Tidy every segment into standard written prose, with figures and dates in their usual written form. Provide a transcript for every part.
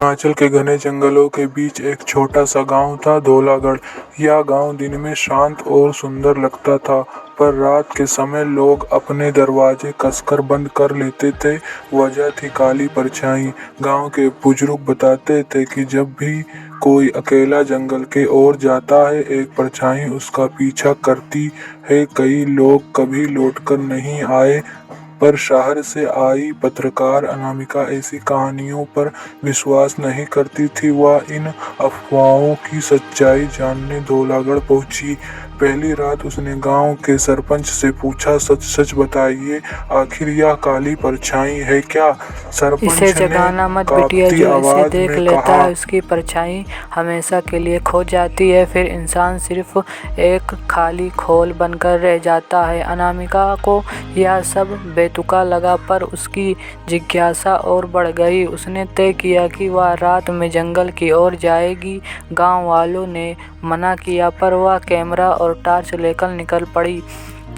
हिमाचल के घने जंगलों के बीच एक छोटा सा गांव था, धौलागढ़। यह गांव दिन में शांत और सुंदर लगता था, पर रात के समय लोग अपने दरवाजे कसकर बंद कर लेते थे। वजह थी काली परछाई। गांव के बुजुर्ग बताते थे कि जब भी कोई अकेला जंगल के ओर जाता है, एक परछाई उसका पीछा करती है। कई लोग कभी लौटकर नहीं आए, पर शहर से आई पत्रकार अनामिका ऐसी कहानियों पर विश्वास नहीं करती थी। वह इन अफवाहों की सच्चाई जानने धौलागढ़ पहुंची। पहली रात उसने गांव के सरपंच से पूछा, सच सच बताइए, आखिर यह काली परछाई है क्या? सरपंच इसे जगाना मत बिटिया, जो इसे देख लेता है उसकी परछाई हमेशा के लिए खो जाती है। फिर इंसान सिर्फ एक खाली खोल बनकर रह जाता है। अनामिका को यह सब बेतुका लगा, पर उसकी जिज्ञासा और बढ़ गई। उसने तय किया कि वह रात में जंगल की ओर जाएगी। गांव वालों ने मना किया, पर वह कैमरा और टॉर्च लेकर निकल पड़ी।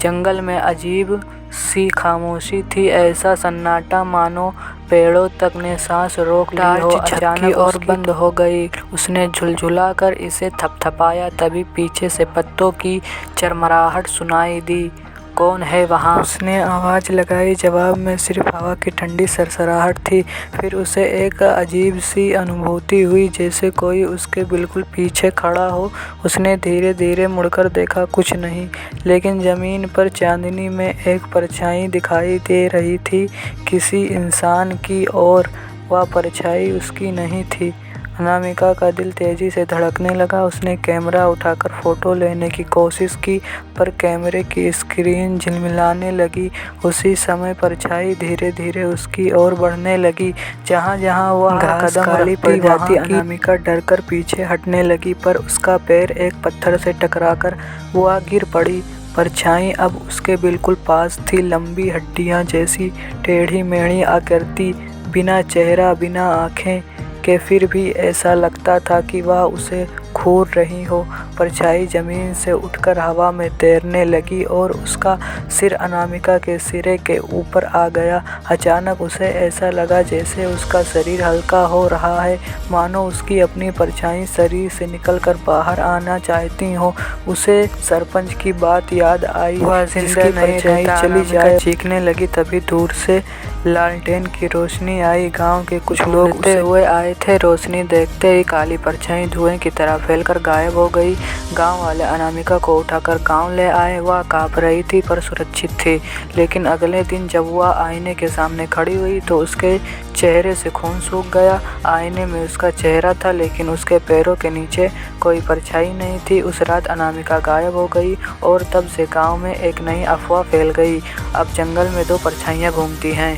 जंगल में अजीब सी खामोशी थी, ऐसा सन्नाटा मानो पेड़ों तक ने सांस रोक ली हो। अचानक और बंद हो गई। उसने झुलझुला कर इसे थपथपाया, तभी पीछे से पत्तों की चरमराहट सुनाई दी। कौन है वहाँ? उसने आवाज़ लगाई। जवाब में सिर्फ हवा की ठंडी सरसराहट थी। फिर उसे एक अजीब सी अनुभूति हुई, जैसे कोई उसके बिल्कुल पीछे खड़ा हो। उसने धीरे धीरे मुड़कर देखा, कुछ नहीं, लेकिन ज़मीन पर चांदनी में एक परछाई दिखाई दे रही थी, किसी इंसान की, और वह परछाई उसकी नहीं थी। अनामिका का दिल तेजी से धड़कने लगा। उसने कैमरा उठाकर फ़ोटो लेने की कोशिश की, पर कैमरे की स्क्रीन झिलमिलाने लगी। उसी समय परछाई धीरे धीरे उसकी ओर बढ़ने लगी। जहाँ जहाँ वह कदम रखती जाती, अनामिका डरकर पीछे हटने लगी, पर उसका पैर एक पत्थर से टकराकर वह गिर पड़ी। परछाई अब उसके बिल्कुल पास थी, लंबी हड्डियाँ जैसी टेढ़ी मेढ़ी आकृति, बिना चेहरा, बिना आँखें के, फिर भी ऐसा लगता था कि वह उसे घूर रही हो। परछाई जमीन से उठकर हवा में तैरने लगी और उसका सिर अनामिका के सिरे के ऊपर आ गया। अचानक उसे ऐसा लगा जैसे उसका शरीर हल्का हो रहा है, मानो उसकी अपनी परछाई शरीर से निकलकर बाहर आना चाहती हो। उसे सरपंच की बात याद आई। वह जिंदा नहीं रही, चली जाए चीखने लगी। तभी दूर से लालटेन की रोशनी आई। गांव के कुछ लोग उड़ते हुए आए थे। रोशनी देखते ही काली परछाई धुएं की तरह फैलकर गायब हो गई। गांव वाले अनामिका को उठाकर गांव ले आए। वह कांप रही थी, पर सुरक्षित थी। लेकिन अगले दिन जब वह आईने के सामने खड़ी हुई, तो उसके चेहरे से खून सूख गया। आईने में उसका चेहरा था, लेकिन उसके पैरों के नीचे कोई परछाई नहीं थी। उस रात अनामिका गायब हो गई, और तब से गाँव में एक नई अफवाह फैल गई। अब जंगल में दो परछाइयाँ घूमती हैं।